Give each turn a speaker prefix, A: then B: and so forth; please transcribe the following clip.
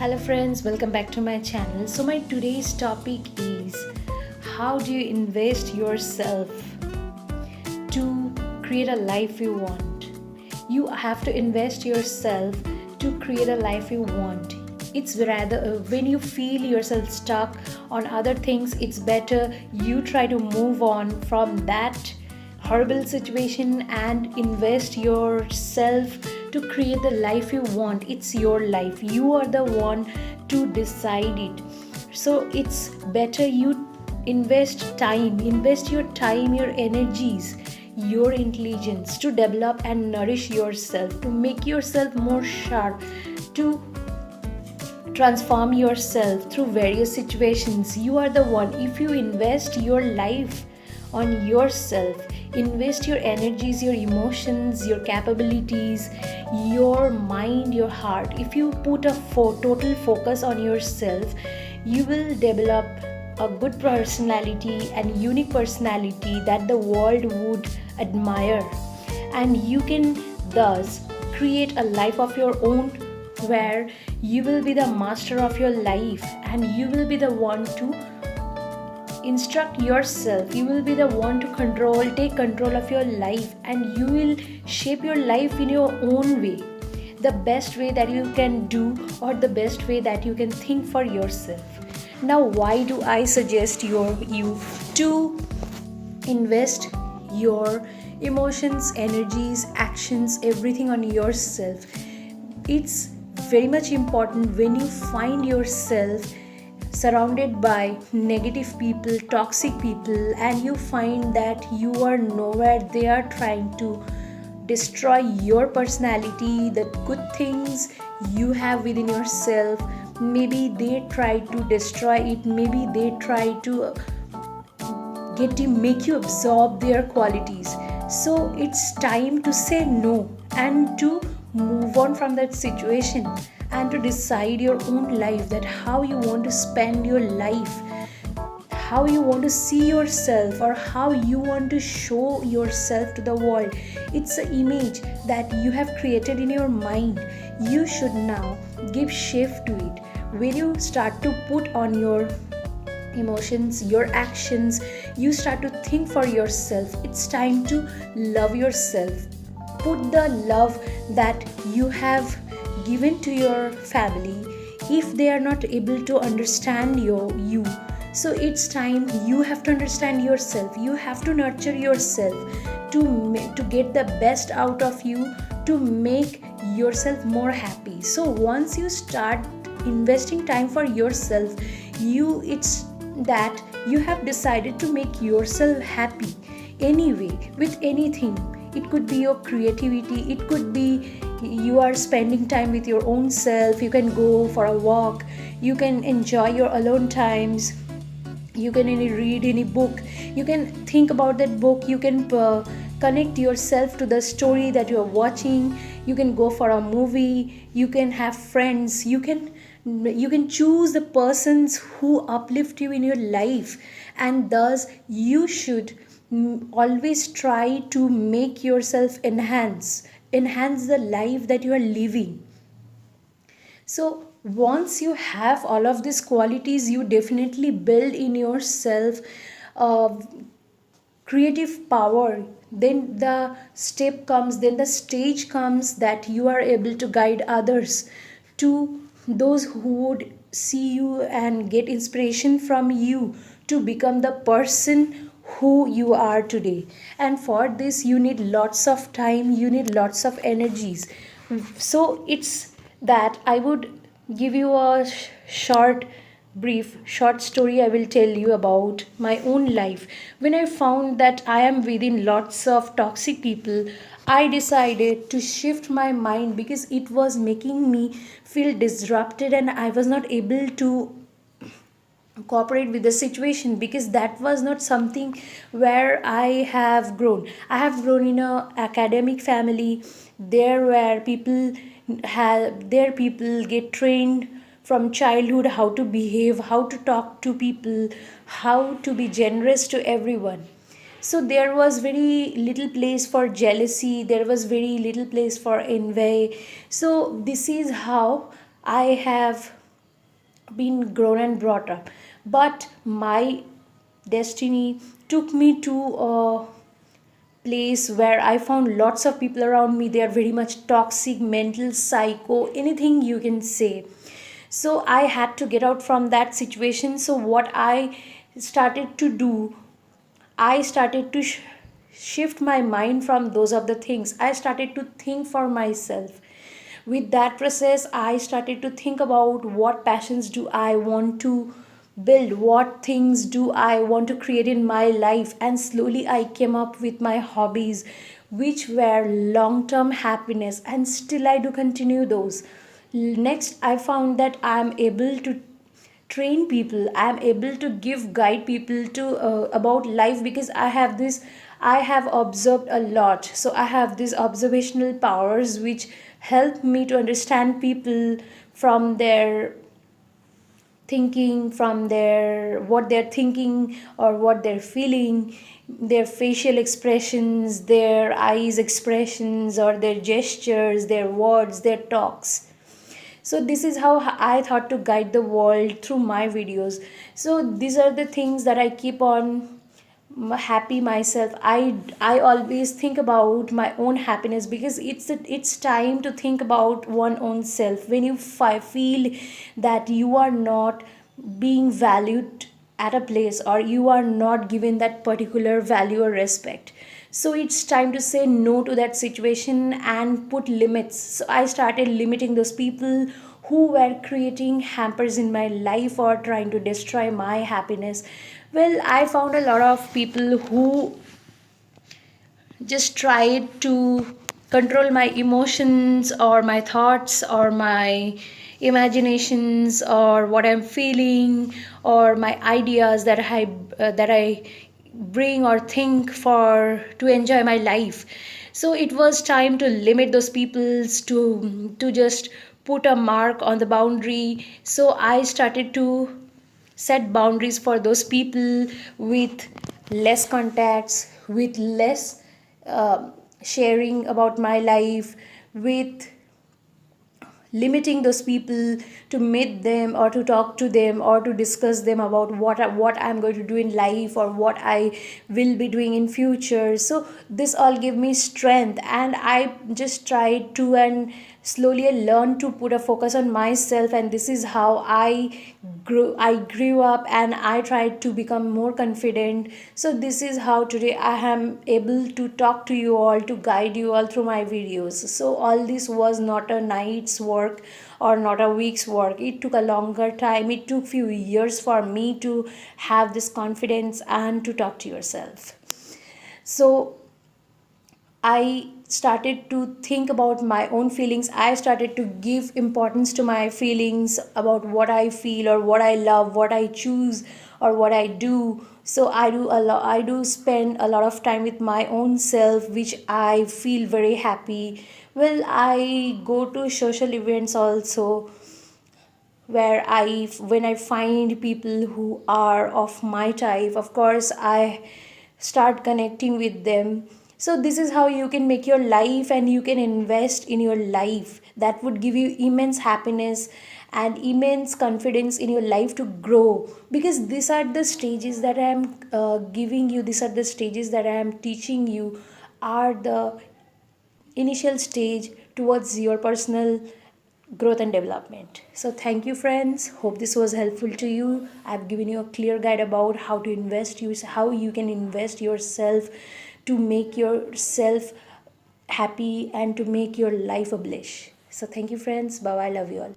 A: Hello friends, welcome back to my channel. So my today's topic is how do you invest yourself to create a life you want? You have to invest yourself to create a life you want. It's rather when you feel yourself stuck on other things, it's better you try to move on from that horrible situation and invest yourself to create the life you want. It's your life, you are the one to decide it. So it's better you invest your time, your energies, your intelligence to develop and nourish yourself, to make yourself more sharp, to transform yourself through various situations. You are the one. If you invest your life on yourself, invest your energies, your emotions, your capabilities, your mind, your heart, if you put a total focus on yourself, you will develop a good personality and unique personality that the world would admire, and you can thus create a life of your own where you will be the master of your life and you will be the one to instruct yourself. You will be the one to take control of your life, and you will shape your life in your own way, the best way that you can do, or the best way that you can think for yourself. Now, why do I suggest you to invest your emotions, energies, actions, everything on yourself? It's very much important when you find yourself surrounded by negative people, toxic people, and you find that you are nowhere. They are trying to destroy your personality, the good things you have within yourself. Maybe they try to destroy it, maybe they try to make you absorb their qualities. So it's time to say no and to move on from that situation and to decide your own life, that how you want to spend your life, how you want to see yourself, or how you want to show yourself to the world. It's an image that you have created in your mind. You should now give shape to it. When you start to put on your emotions, your actions, you start to think for yourself. It's time to love yourself. Put the love that you have given to your family. If they are not able to understand you, so it's time you have to understand yourself. You have to nurture yourself to get the best out of you, to make yourself more happy. So once you start investing time for yourself, it's that you have decided to make yourself happy anyway, with anything. It could be your creativity, it could be you are spending time with your own self. You can go for a walk, you can enjoy your alone times, you can read any book, you can think about that book, you can connect yourself to the story that you are watching, you can go for a movie, you can have friends, you can choose the persons who uplift you in your life, and thus you should always try to make yourself enhance the life that you are living. So once you have all of these qualities, you definitely build in yourself creative power. Then the stage comes that you are able to guide others, to those who would see you and get inspiration from you to become the person who you are today. And for this you need lots of time, you need lots of energies. So it's that I would give you a short story I will tell you about my own life. When I found that I am within lots of toxic people, I decided to shift my mind because it was making me feel disrupted and I was not able to cooperate with the situation, because that was not something where I have grown in a academic family, there where people get trained from childhood how to behave, how to talk to people, how to be generous to everyone. So there was very little place for jealousy, there was very little place for envy. So this is how I have been grown and brought up. But my destiny took me to a place where I found lots of people around me. They are very much toxic, mental, psycho, anything you can say. So I had to get out from that situation. So what I started to do, I started to shift my mind from those of the things. I started to think for myself. With that process, I started to think about what passions do I want to build, what things do I want to create in my life, and slowly I came up with my hobbies, which were long term happiness, and still I do continue those. Next, I found that I am able to train people. I am able to give guide people to about life, because I have observed a lot. So I have these observational powers which help me to understand people from their thinking, from their what they're thinking or what they're feeling, their facial expressions, their eyes expressions, or their gestures, their words, their talks. So this is how I thought to guide the world through my videos. So these are the things that I keep on happy myself. I always think about my own happiness, because it's time to think about one own self. When you feel that you are not being valued at a place, or you are not given that particular value or respect, so it's time to say no to that situation and put limits. So I started limiting those people who were creating hampers in my life or trying to destroy my happiness. Well, I found a lot of people who just tried to control my emotions or my thoughts or my imaginations or what I'm feeling or my ideas that I bring or think for to enjoy my life. So it was time to limit those peoples, to just put a mark on the boundary. So I started to set boundaries for those people, with less contacts, with less uh, sharing about my life, with limiting those people to meet them or to talk to them or to discuss them about what I'm going to do in life or what I will be doing in future. So this all gave me strength, and I just tried to and slowly I learned to put a focus on myself, and this is how I grew up, and I tried to become more confident. So this is how today I am able to talk to you all, to guide you all through my videos. So all this was not a night's work or not a week's work. It took a longer time. It took few years for me to have this confidence and to talk to yourself. So I started to think about my own feelings. I started to give importance to my feelings about what I feel or what I love, what I choose or what I do. So I do spend a lot of time with my own self, which I feel very happy. Well, I go to social events also, where when I find people who are of my type, of course I start connecting with them. So this is how you can make your life, and you can invest in your life. That would give you immense happiness and immense confidence in your life to grow, because these are the stages that I am giving you, these are the stages that I am teaching you, are the initial stage towards your personal growth and development. So thank you friends, hope this was helpful to you. I've given you a clear guide about how to invest you, how you can invest yourself to make yourself happy and to make your life a bliss. So thank you friends, bye bye, love you all.